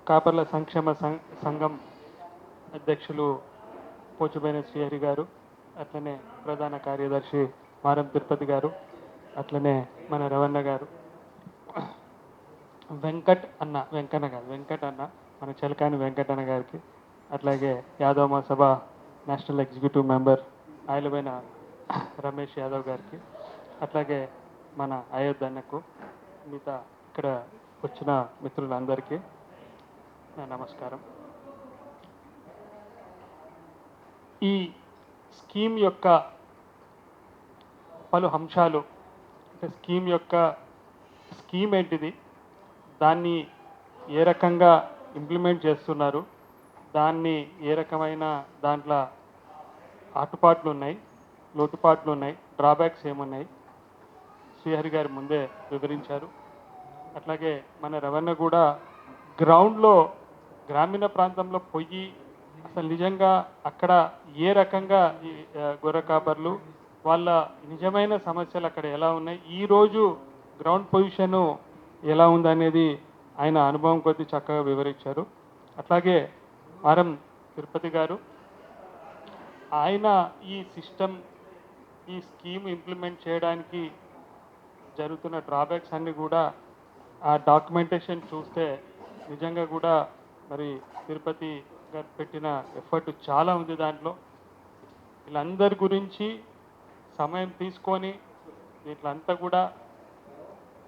కాపర్ల సంక్షేమ సంఘం అధ్యక్షులు పోచుబైన శ్రీహరి గారు, అట్లనే ప్రధాన కార్యదర్శి మారం తిరుపతి గారు, అట్లనే మన రవణ గారు, వెంకట్ అన్న మన చిలకాని వెంకటన్న గారికి, అట్లాగే Yadav Mahasabha national executive member ఆయలమైన రమేష్ యాదవ్ గారికి, అట్లాగే మన అయోధ్య అన్నకు, మిగతా ఇక్కడ వచ్చిన మిత్రులందరికీ నా నమస్కారం. ఈ స్కీమ్ యొక్క పలు అంశాలు, అంటే స్కీమ్ ఏంటిది, దాన్ని ఏ రకంగా ఇంప్లిమెంట్ చేస్తున్నారు, దాన్ని ఏ రకమైన దాంట్లో ఆటుపాట్లు ఉన్నాయి, లోటుపాట్లు ఉన్నాయి, డ్రాబ్యాక్స్ ఏమున్నాయి శ్రీహరి గారు ముందే వివరించారు. అట్లాగే మన రవణ కూడా గ్రౌండ్లో గ్రామీణ ప్రాంతంలో పోయి అసలు నిజంగా అక్కడ ఏ రకంగా ఈ గొర్రె కాపర్లు వాళ్ళ నిజమైన సమస్యలు అక్కడ ఎలా ఉన్నాయి, ఈరోజు గ్రౌండ్ పొజిషను ఎలా ఉందనేది ఆయన అనుభవం కొద్దీ చక్కగా వివరించారు. అట్లాగే మారం తిరుపతి గారు ఆయన ఈ స్కీమ్ ఇంప్లిమెంట్ చేయడానికి జరుగుతున్న డ్రాబ్యాక్స్ అన్నీ కూడా ఆ డాక్యుమెంటేషన్ చూస్తే నిజంగా కూడా మరి తిరుపతి గారు పెట్టిన ఎఫర్ట్ చాలా ఉంది. దాంట్లో వీళ్ళందరి గురించి సమయం తీసుకొని వీళ్ళంతా కూడా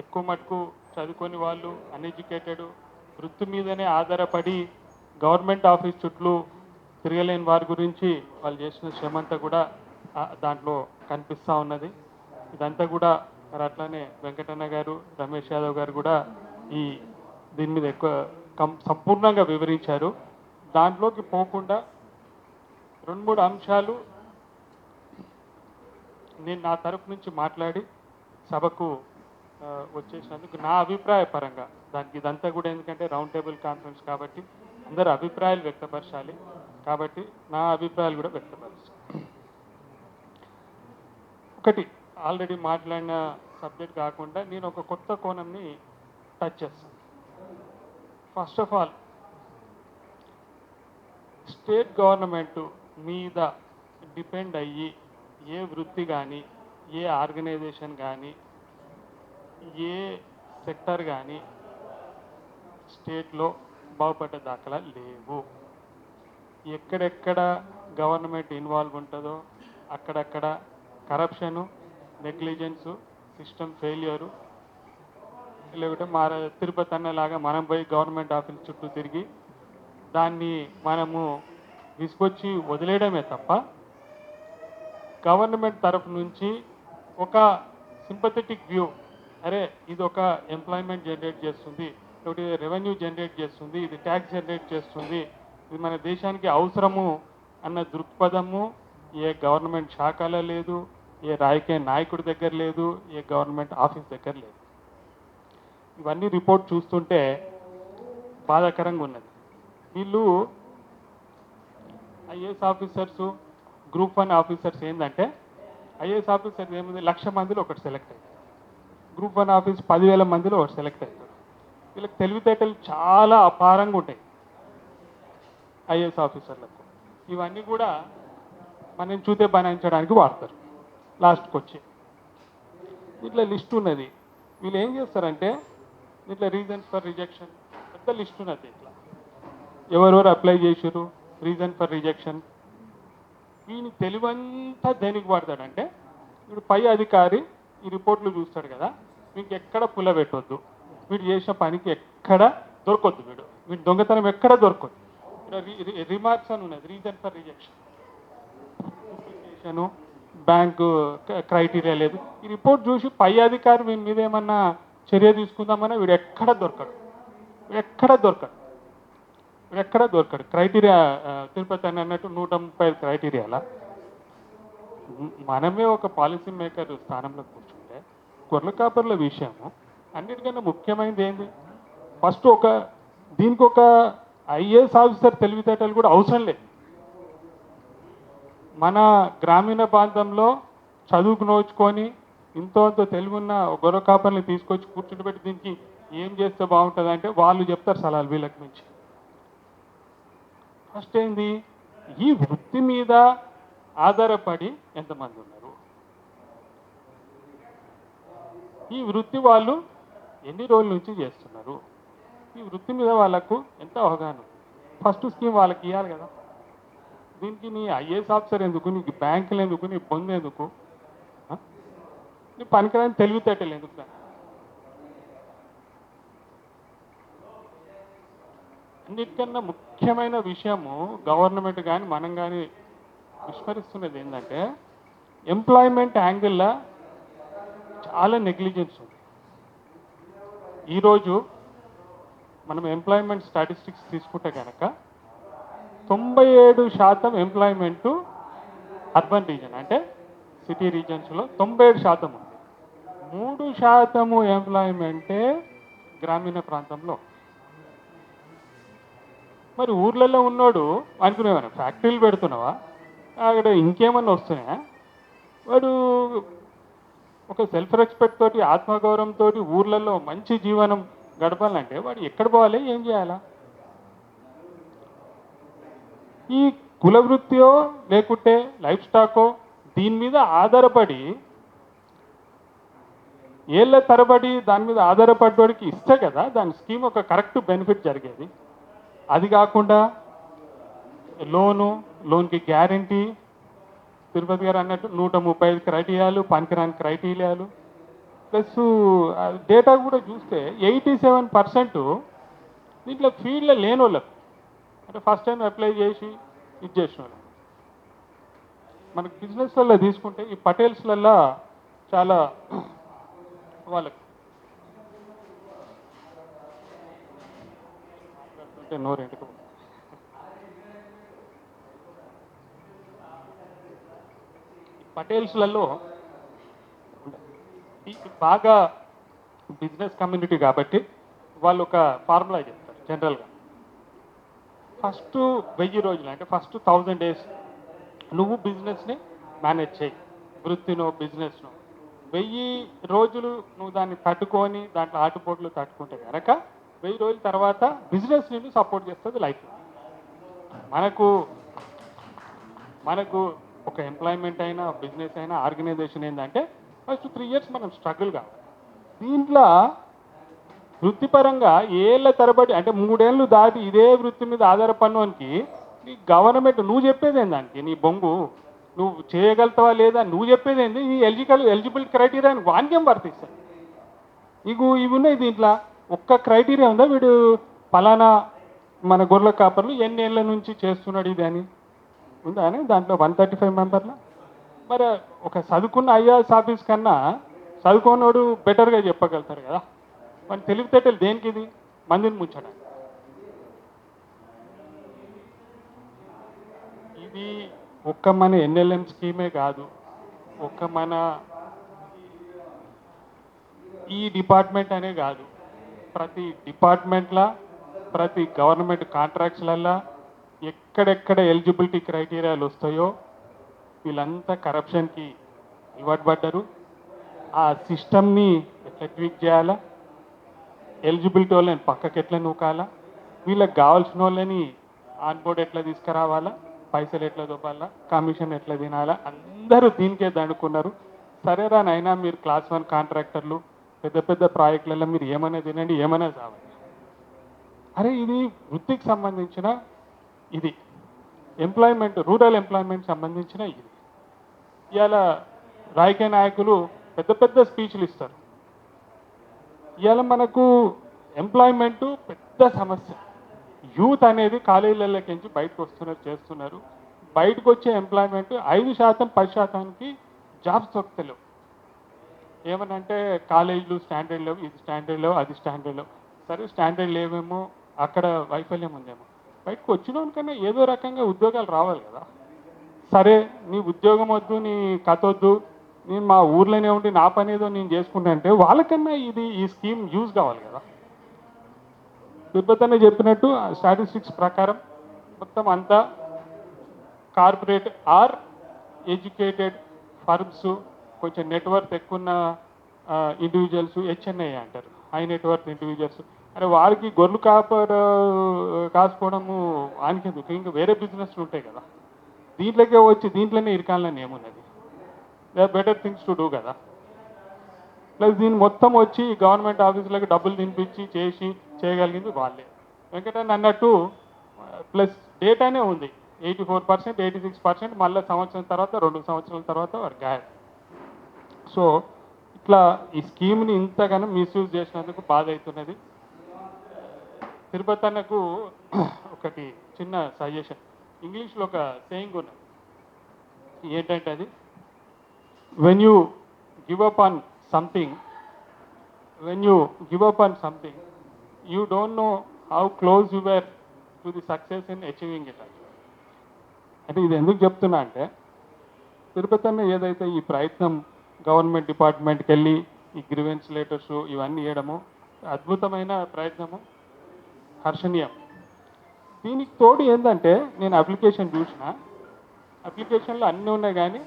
ఎక్కువ మటుకు చదువుకొని వాళ్ళు అన్ఎడ్యుకేటెడ్ వృత్తి మీదనే ఆధారపడి గవర్నమెంట్ ఆఫీస్ చుట్టూ తిరగలేని వారి గురించి వాళ్ళు చేసిన శ్రమంతా కూడా దాంట్లో కనిపిస్తూ ఉన్నది. ఇదంతా కూడా మరి అట్లానే వెంకటన్న గారు, రమేష్ యాదవ్ గారు కూడా దీని మీద ఎక్కువ సంపూర్ణంగా వివరించారు. దాంట్లోకి పోకుండా 2-3 అంశాలు నేను నా తరపు నుంచి మాట్లాడి సభకు వచ్చేసినందుకు నా అభిప్రాయ పరంగా దానికి ఇదంతా కూడా ఎందుకంటే రౌండ్ టేబుల్ కాన్ఫరెన్స్ కాబట్టి అందరు అభిప్రాయాలు వ్యక్తపరచాలి కాబట్టి నా అభిప్రాయాలు కూడా వ్యక్తపరచాలి. ఒకటి ఆల్రెడీ మాట్లాడిన సబ్జెక్ట్ కాకుండా నేను ఒక కొత్త కోణంని టచ్ చేస్తాను. First of all state government మీద డిపెండ్ అయ్యి ఏ వృత్తి కానీ, ఏ ఆర్గనైజేషన్ కానీ, ఏ సెక్టర్ కానీ స్టేట్లో బాగుపడ్డ దాఖలా లేవు. ఎక్కడెక్కడ గవర్నమెంట్ ఇన్వాల్వ్ ఉంటుందో అక్కడక్కడ కరప్షను, నెగ్లిజెన్సు, సిస్టమ్ ఫెయిల్యూరు, లేకుంటే తిరుపతి అన్నలాగా మనం పోయి గవర్నమెంట్ ఆఫీస్ చుట్టూ తిరిగి దాన్ని మనము తీసుకొచ్చి వదిలేయడమే తప్ప గవర్నమెంట్ తరఫు నుంచి ఒక సింపథెటిక్ వ్యూ, అరే ఇది ఒక ఎంప్లాయ్మెంట్ జనరేట్ చేస్తుంది, లేకపోతే రెవెన్యూ జనరేట్ చేస్తుంది, ఇది ట్యాక్స్ జనరేట్ చేస్తుంది, ఇది మన దేశానికి అవసరము అన్న దృక్పథము ఏ గవర్నమెంట్ శాఖలో లేదు, ఏ రాజకీయ నాయకుడి దగ్గర లేదు, ఏ గవర్నమెంట్ ఆఫీస్ దగ్గర లేదు. ఇవన్నీ రిపోర్ట్ చూస్తుంటే బాధాకరంగా ఉన్నది. వీళ్ళు ఐఏఎస్ ఆఫీసర్సు, గ్రూప్ 1 ఆఫీసర్స్ ఏంటంటే ఐఏఎస్ ఆఫీసర్స్ ఏముంది 1,00,000 మందిలో ఒకటి సెలెక్ట్ అవుతారు, గ్రూప్ 1 ఆఫీస్ 10,000 మందిలో ఒకటి సెలెక్ట్ అవుతారు. వీళ్ళకి తెలివితేటలు చాలా అపారంగా ఉంటాయి ఐఏఎస్ ఆఫీసర్లకు. ఇవన్నీ కూడా మనం చూతే బనాయించడానికి వాడతారు. లాస్ట్కి వచ్చి ఇట్లా లిస్ట్ ఉన్నది. వీళ్ళు ఏం చేస్తారంటే ఇట్లా రీజన్స్ ఫర్ రిజెక్షన్ పెద్ద లిస్ట్ ఉన్నది. ఇట్లా ఎవరెవరు అప్లై చేసారు, రీజన్ ఫర్ రిజెక్షన్. వీని తెలివంతా దేనికి వాడతాడంటే వీడు పై అధికారి ఈ రిపోర్ట్లు చూస్తాడు కదా, మీకు ఎక్కడ పుల్ల పెట్టవద్దు, వీడు చేసిన పనికి ఎక్కడ దొరకొద్దు, వీడు దొంగతనం ఎక్కడ దొరకొద్దు, రిమార్క్స్ అని ఉన్నది reason for rejection. Bank criteria లేదు. ఈ రిపోర్ట్ చూసి పై అధికారి వీని మీద ఏమన్నా చర్య తీసుకుందామన్నా వీడు ఎక్కడ దొరకడు. క్రైటీరియా తిరుపతి అని అన్నట్టు 135 క్రైటీరియాల మనమే ఒక పాలసీ మేకర్ స్థానంలో కూర్చుంటే గొర్రెల కాపర్ల విషయము అన్నిటికన్నా ముఖ్యమైనది ఏంది, ఫస్ట్ దీనికి ఒక ఐఏఎస్ ఆఫీసర్ తెలివితేటలు కూడా అవసరం లేదు. మన గ్రామీణ ప్రాంతంలో చదువుకు నోచుకొని ఇంతో తెలుగున్న గొర్రె కాపర్ని తీసుకొచ్చి కూర్చుంటబెట్టి దీనికి ఏం చేస్తే బాగుంటుంది అంటే వాళ్ళు చెప్తారు సలహాలు వీళ్ళకి నుంచి. ఫస్ట్ ఏంది, ఈ వృత్తి మీద ఆధారపడి ఎంతమంది ఉన్నారు, ఈ వృత్తి వాళ్ళు ఎన్ని రోజుల నుంచి చేస్తున్నారు, ఈ వృత్తి మీద వాళ్ళకు ఎంత అవగాహన ఉంది. ఫస్ట్ స్కీమ్ వాళ్ళకి ఇవ్వాలి కదా. దీనికి నీ ఐఏఎస్ ఆఫీసర్ ఎందుకు, నీకు బ్యాంకులు ఎందుకు, నీ పొందు ఎందుకు, నీ పనికిరాని తెలివితేటలు ఎందుకు? అన్నిటికన్నా ముఖ్యమైన విషయము గవర్నమెంట్ కానీ మనం కానీ విస్మరిస్తున్నది ఏంటంటే ఎంప్లాయ్మెంట్ యాంగిల్లో చాలా నెగ్లిజెన్స్ ఉంది. ఈరోజు మనం ఎంప్లాయ్మెంట్ స్టాటిస్టిక్స్ తీసుకుంటే కనుక 97% ఎంప్లాయ్మెంటు అర్బన్ రీజన్ అంటే సిటీ రీజన్స్లో 97% ఉంది. 3% ఎంప్లాయ్మెంటే గ్రామీణ ప్రాంతంలో. మరి ఊర్లలో ఉన్నోడు అనుకునేవాడు ఫ్యాక్టరీలు పెడుతున్నావా, అక్కడ ఇంకేమన్నా వస్తున్నాయా, వాడు ఒక సెల్ఫ్ రెస్పెక్ట్ తోటి ఆత్మగౌరవంతో ఊర్లలో మంచి జీవనం గడపాలంటే వాడు ఎక్కడ పోవాలి, ఏం చేయాలా? ఈ కుల వృత్తియో లేకుంటే లైఫ్ స్టాకో దీని మీద ఆధారపడి ఏళ్ళ తరబడి దాని మీద ఆధారపడ్డోడికి ఇస్తే కదా దాని స్కీమ్ ఒక కరెక్ట్ బెనిఫిట్ జరిగేది. అది కాకుండా లోన్కి గ్యారంటీ, తిరుపతి గారు అన్నట్టు 135 క్రైటీరియాలు, పనికిరాని క్రైటీరియాలు, ప్లస్ డేటా కూడా చూస్తే 87% దీంట్లో ఫీల్డ్లో లేని వాళ్ళకు, అంటే ఫస్ట్ టైం అప్లై చేసి ఇది చేసిన వాళ్ళు. మనకు బిజినెస్లలో తీసుకుంటే ఈ పటేల్స్లల్లో చాలా వాళ్ళకు నోరేంటికి పటేల్స్లలో బాగా బిజినెస్ కమ్యూనిటీ కాబట్టి వాళ్ళు ఒక ఫార్ములా చెప్తారు జనరల్గా. ఫస్ట్ 1000 రోజులు అంటే ఫస్ట్ 1000 days నువ్వు బిజినెస్ని మేనేజ్ చేయి, వృత్తినో బిజినెస్నో 1000 రోజులు నువ్వు దాన్ని తట్టుకొని దాంట్లో ఆటుపోట్లు తట్టుకుంటే కనుక 1000 రోజుల తర్వాత బిజినెస్ నిన్ను సపోర్ట్ చేస్తుంది లైఫ్. మనకు ఒక ఎంప్లాయ్మెంట్ అయినా బిజినెస్ అయినా ఆర్గనైజేషన్ ఏంటంటే ఫస్ట్ 3 years మనం స్ట్రగుల్ కావాలి. దీంట్లో వృత్తిపరంగా ఏళ్ళ తరబడి అంటే 3 ఏళ్ళు దాటి ఇదే వృత్తి మీద ఆధారపడినోనికి నీ గవర్నమెంట్ నువ్వు చెప్పేది ఏందానికి, నీ బొంగు నువ్వు చేయగలుగుతావా లేదా నువ్వు చెప్పేది ఏంది, ఈ ఎలిజిబుల్ క్రైటీరియా వానికేం వర్తిస్తాయి. ఇవి ఉన్నాయి. దీంట్లో ఒక్క క్రైటీరియా ఉందా, వీడు ఫలానా మన గొర్రెల కాపర్లు ఎన్ని ఏళ్ళ నుంచి చేస్తున్నాడు ఇది అని ఉందా అని దాంట్లో 135 మెంబర్ల. మరి ఒక చదువుకున్న ఐఏఎస్ ఆఫీస్ కన్నా చదువుకున్నోడు బెటర్గా చెప్పగలుగుతారు కదా. మన తెలివితేటలు దేనికి, ఇది మందిని ముంచడానికి. ఇది ఒక్క మన ఎన్ఎల్ఎం స్కీమే కాదు, ఒక్క మన ఈ డిపార్ట్మెంట్ అనే కాదు, ప్రతి డిపార్ట్మెంట్లో ప్రతి గవర్నమెంట్ కాంట్రాక్ట్స్లల్లో ఎక్కడెక్కడ ఎలిజిబిలిటీ క్రైటీరియాలు వస్తాయో వీళ్ళంతా కరప్షన్కి అలవాటు పడ్డారు. ఆ సిస్టమ్ని ఎట్లా ట్వీక్ చేయాలా, ఎలిజిబిలిటీ వాళ్ళని పక్కకి ఎట్లా నూకాలా, వీళ్ళకి కావాల్సిన వాళ్ళని ఆన్బోర్డ్ ఎట్లా తీసుకురావాలా, పైసలు ఎట్లా దొబ్బాలా, కమిషన్ ఎట్లా తినాలా, అందరూ దీనికే దండుకున్నారు. సరేరా నైనా మీరు క్లాస్ 1 కాంట్రాక్టర్లు పెద్ద పెద్ద ప్రాజెక్టులలో మీరు ఏమైనా తినండి, ఏమైనా చావండి. అరే ఇది వృత్తికి సంబంధించిన, ఇది ఎంప్లాయ్మెంట్ రూరల్ ఎంప్లాయ్మెంట్ సంబంధించిన ఇది. ఇవాళ రాజకీయ నాయకులు పెద్ద పెద్ద స్పీచ్లు ఇస్తారు. ఇవాళ మనకు ఎంప్లాయ్మెంటు పెద్ద సమస్య. యూత్ అనేది కాలేజీలలోకించి బయటకు వస్తున్నారు, చేస్తున్నారు. బయటకు వచ్చే ఎంప్లాయ్మెంట్ 5%, 10%కి జాబ్స్ దొరుకుతలేవు. ఏమనంటే కాలేజీలు స్టాండర్డ్ లేవు, ఇది స్టాండర్డ్ లేవు, అది స్టాండర్డ్ లేవు. సరే స్టాండర్డ్ లేవేమో, అక్కడ వైఫల్యం ఉందేమో. బయటకు వచ్చినోనికన్నా ఏదో రకంగా ఉద్యోగాలు రావాలి కదా. సరే నీ ఉద్యోగం వద్దు, నీ కథ వద్దు, నేను మా ఊర్లోనే ఉండి నా పని ఏదో నేను చేసుకుంటా అంటే వాళ్ళకన్నా ఈ స్కీమ్ యూజ్ కావాలి కదా. తిరుపతి చెప్పినట్టు స్టాటిస్టిక్స్ ప్రకారం మొత్తం అంతా కార్పొరేట్ ఆర్ ఎడ్యుకేటెడ్ ఫర్మ్స్, కొంచెం నెట్వర్క్ ఎక్కువ ఉన్న ఇండివిజువల్స్, హెచ్ఎన్ఐ అంటారు, హై నెట్వర్క్ ఇండివిజువల్స్, అరే వాడికి గొర్రెలు కాసుకోవడము ఆనికెందుకు, ఇంకా వేరే బిజినెస్లు ఉంటాయి కదా, దీంట్లోకే వచ్చి దీంట్లోనే ఇరకాలని ఏమున్నది, they better things to do కదా. ప్లస్ దీన్ని మొత్తం వచ్చి గవర్నమెంట్ ఆఫీసులకు డబ్బులు తినిపించి చేసి చేయగలిగింది వాళ్ళే. వెంకటన్న అన్నట్టు ప్లస్ డేటానే ఉంది, 84%, 86%, మళ్ళీ సంవత్సరం తర్వాత 2 సంవత్సరాల తర్వాత వారు గాయం. సో ఇట్లా ఈ స్కీమ్ని ఇంతగానో మిస్యూజ్ చేసినందుకు బాధ అవుతున్నది. తిరుపతి అన్నకు ఒకటి చిన్న సజెషన్, ఇంగ్లీష్లో ఒక సేయింగ్ ఉన్నది, ఏంటంటే అది, when you give up on something you don't know how close you were to the success in achieving it. అంటే ఇది ఎందుకు చెప్తున్నా అంటే, తిరుపతి అన్న ఏదైతే ఈ ప్రయత్నం గవర్నమెంట్ డిపార్ట్మెంట్కి వెళ్ళి ఈ గ్రీవెన్స్ లెటర్స్ ఇవన్నీ ఇవ్వడము అద్భుతమైన ప్రయత్నము, హర్షణీయం. దీనికి తోడు ఏంటంటే, నేను అప్లికేషన్ చూసిన, అప్లికేషన్లో అన్నీ ఉన్నాయి కానీ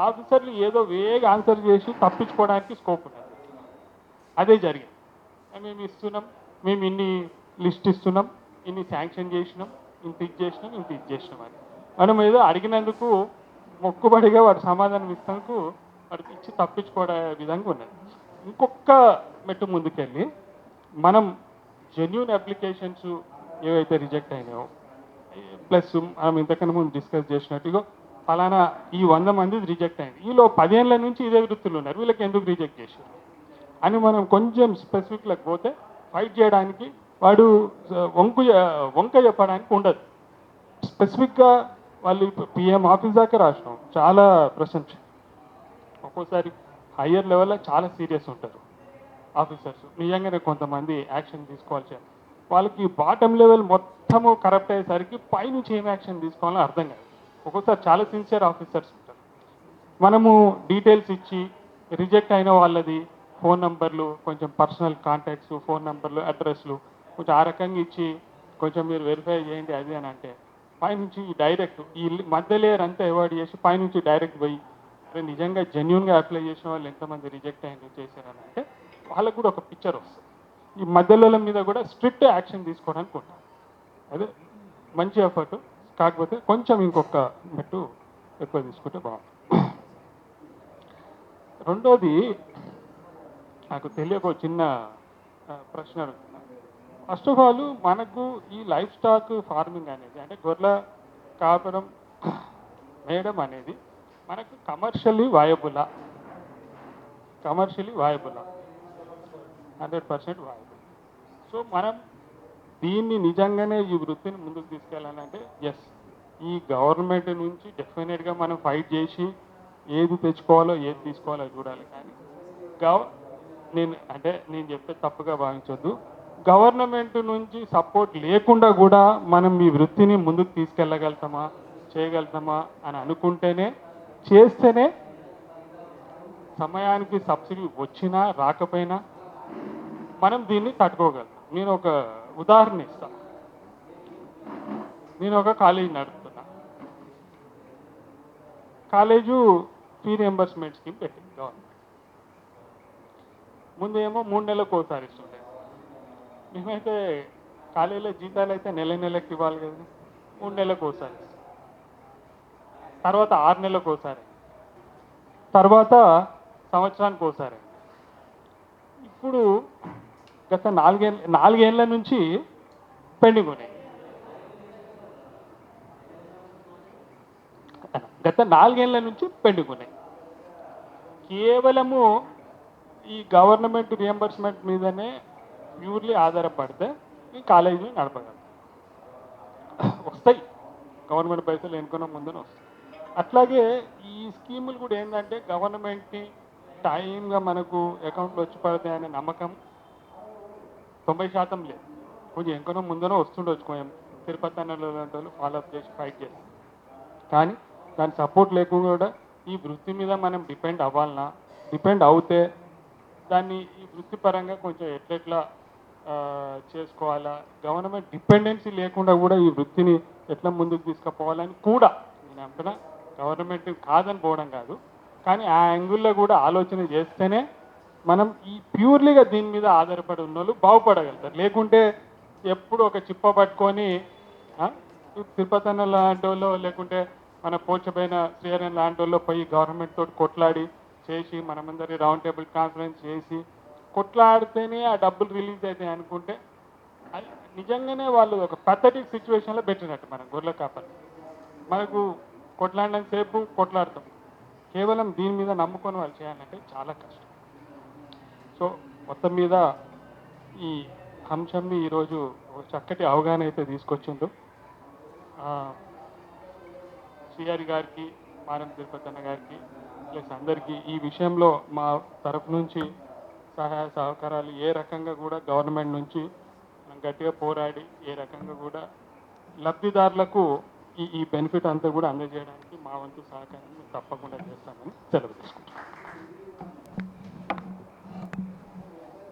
ఆఫీసర్లు ఏదో వేగా ఆన్సర్ చేసి తప్పించుకోవడానికి స్కోప్ ఉన్నది. అదే జరిగింది. మేము ఇస్తున్నాం, మేము ఇన్ని లిస్ట్ ఇస్తున్నాం, ఇన్ని శాంక్షన్ చేసినాం, ఇంత ఇది చేసినాం అని మనం ఏదో అడిగినందుకు మొక్కుబడిగా వాడు సమాధానం ఇస్తానికి వాడికి ఇచ్చి తప్పించుకోవడం విధంగా ఉన్నది. ఇంకొక మెట్టు ముందుకెళ్ళి మనం జెన్యూన్ అప్లికేషన్స్ ఏవైతే రిజెక్ట్ అయినాయో, ప్లస్ మనం ఇంతకన్నా ముందు డిస్కస్ చేసినట్టుగా ఫలానా ఈ 100 మంది రిజెక్ట్ అయింది, వీళ్ళు 10 ఏళ్ళ నుంచి ఇదే వృత్తులు ఉన్నారు, వీళ్ళకి ఎందుకు రిజెక్ట్ చేశారు అని మనం కొంచెం స్పెసిఫిక్లకు పోతే ఫైట్ చేయడానికి వాడు వంక చెప్పడానికి ఉండదు. స్పెసిఫిక్గా వాళ్ళు పిఎం ఆఫీస్ దాకా రాసినాం, చాలా ప్రశంస. ఒక్కోసారి హయ్యర్ లెవెల్లో చాలా సీరియస్ ఉంటారు ఆఫీసర్స్, నిజంగానే కొంతమంది యాక్షన్ తీసుకోవాల్సి, వాళ్ళకి బాటమ్ లెవెల్ మొత్తము కరప్ట్ అయ్యేసరికి పైనుంచి ఏం యాక్షన్ తీసుకోవాలో అర్థం కాదు. ఒక్కోసారి చాలా సిన్సియర్ ఆఫీసర్స్ ఉంటారు. మనము డీటెయిల్స్ ఇచ్చి రిజెక్ట్ అయిన వాళ్ళది ఫోన్ నంబర్లు, కొంచెం పర్సనల్ కాంటాక్ట్స్, ఫోన్ నంబర్లు, అడ్రస్లు కొంచెం ఆ రకంగా ఇచ్చి కొంచెం మీరు వెరిఫై చేయండి అది అని అంటే, పైనుంచి డైరెక్ట్ ఈ మధ్య లేయర్ అంతా అవాయిడ్ చేసి పైనుంచి డైరెక్ట్ పోయి నిజంగా జెన్యున్గా అప్లై చేసిన వాళ్ళు ఎంతమంది రిజెక్ట్ అయ్యి చేశారని అంటే వాళ్ళకు కూడా ఒక పిక్చర్ వస్తుంది. ఈ మధ్యలో మీద కూడా స్ట్రిక్ట్ యాక్షన్ తీసుకోవడానికి ఉంటాం. అదే మంచి ఎఫర్ట్, కాకపోతే కొంచెం ఇంకొక మెట్టు ఎక్కువ తీసుకుంటే బాగుంటుంది. రెండోది, నాకు తెలియక ఒక చిన్న ప్రశ్న అడుగుతున్నా. ఫస్ట్ ఆఫ్ ఆల్ మనకు ఈ లైఫ్ స్టాక్ ఫార్మింగ్ అనేది, అంటే గొర్రెల కాపడం మేయడం అనేది మనకు కమర్షియల్లీ వాయబులా? 100% వాయబుల్. సో మనం దీన్ని నిజంగానే ఈ వృత్తిని ముందుకు తీసుకెళ్ళాలంటే ఎస్, ఈ గవర్నమెంట్ నుంచి డెఫినెట్గా మనం ఫైట్ చేసి ఏది తెచ్చుకోవాలో ఏది తీసుకోవాలో చూడాలి. కానీ నేను చెప్పే తప్పుగా భావించొద్దు, గవర్నమెంట్ నుంచి సపోర్ట్ లేకుండా కూడా మనం ఈ వృత్తిని ముందుకు తీసుకెళ్ళగలుగుతామా, చేయగలుగుతామా అని అనుకుంటేనే, చేస్తేనే సమయానికి సబ్సిడీ వచ్చినా రాకపోయినా మనం దీన్ని తట్టుకోగలం. నేను ఒక ఉదాహరణ ఇస్తాను. నేను ఒక కాలేజీ నడుపుతున్నా, కాలేజు ఫీ రియంబర్స్మెంట్ స్కీమ్ పెట్టింది గవర్నమెంట్. ముందేమో 3 నెలలకు ఒకసారి ఇస్తుండే, మేమైతే కాలేజీలో జీతాలు అయితే నెలకి ఇవ్వాలి కదా, 3 నెలలకు ఒకసారి, తర్వాత 6 నెలలకు ఒకసారి, తర్వాత సంవత్సరానికి ఒకసారి. ఇప్పుడు గత 4 ఏళ్ళ నుంచి పెండింగ్ ఉన్నాయి. కేవలము ఈ గవర్నమెంట్ రియంబర్స్మెంట్ మీదనే ప్యూర్లీ ఆధారపడితే ఈ కాలేజీలు నడపగలం. వస్తాయి గవర్నమెంట్ పైసలు ఎన్నుకున్న ముందునే వస్తాయి. అట్లాగే ఈ స్కీములు కూడా ఏంటంటే గవర్నమెంట్ని టైంగా మనకు అకౌంట్లో వచ్చి పడతాయి అనే నమ్మకం 90% లేదు. కొంచెం ఎన్నుకున్న ముందునే వస్తుండొచ్చు, కొంచెం తిరుపతి అన్నలు లాంటి వాళ్ళు ఫాలోఅప్ చేసి ఫైట్ చేస్తారు. కానీ దాని సపోర్ట్ లేకుండా కూడా ఈ వృత్తి మీద మనం డిపెండ్ అవ్వాలన్నా, డిపెండ్ అవుతే దాన్ని ఈ వృత్తిపరంగా కొంచెం ఎట్లెట్లా చేసుకోవాలా, గవర్నమెంట్ డిపెండెన్సీ లేకుండా కూడా ఈ వృత్తిని ఎట్లా ముందుకు తీసుకుపోవాలని కూడా నేను అంటున్నా. గవర్నమెంట్ కాదని పోవడం కాదు, కానీ ఆ యాంగిల్లో కూడా ఆలోచన చేస్తేనే మనం ఈ ప్యూర్లీగా దీని మీద ఆధారపడి ఉన్న వాళ్ళు బాగుపడగలుగుతారు. లేకుంటే ఎప్పుడు ఒక చిప్ప పట్టుకొని ఆ, తిరుపతి అన్న లాంటి వాళ్ళు లేకుంటే మన పోచపోయిన శ్రీహరన్ లాంటి వాళ్ళు పోయి గవర్నమెంట్ తోటి కొట్లాడి చేసి మనమందరి రౌండ్ టేబుల్ కాన్ఫరెన్స్ చేసి కొట్లాడితేనే ఆ డబ్బులు రిలీజ్ అవుతాయి అనుకుంటే అది నిజంగానే వాళ్ళు ఒక పద్ధటిక్ సిచ్యువేషన్లో పెట్టినట్టు మనం గొర్రెల కాపరి. మనకు కొట్లాడినంత సేపు కొట్లాడతాం, కేవలం దీని మీద నమ్ముకొని వాళ్ళు చేయాలంటే చాలా కష్టం. సో మొత్తం మీద ఈ అంశంని ఈరోజు ఒక చక్కటి అవగాహన అయితే తీసుకొచ్చిండు. శ్రీహరి గారికి, మారం తిరుపతి అన్న గారికి ప్లస్ అందరికీ ఈ విషయంలో మా తరఫు నుంచి సహాయ సహకారాలు ఏ రకంగా కూడా గవర్నమెంట్ నుంచి మనం గట్టిగా పోరాడి ఏ రకంగా కూడా లబ్ధిదారులకు ఈ బెనిఫిట్ అంతా కూడా అందజేయడానికి మా వంతు సహకారాన్ని తప్పకుండా చేస్తామని సెలవు తీసుకుంటాం.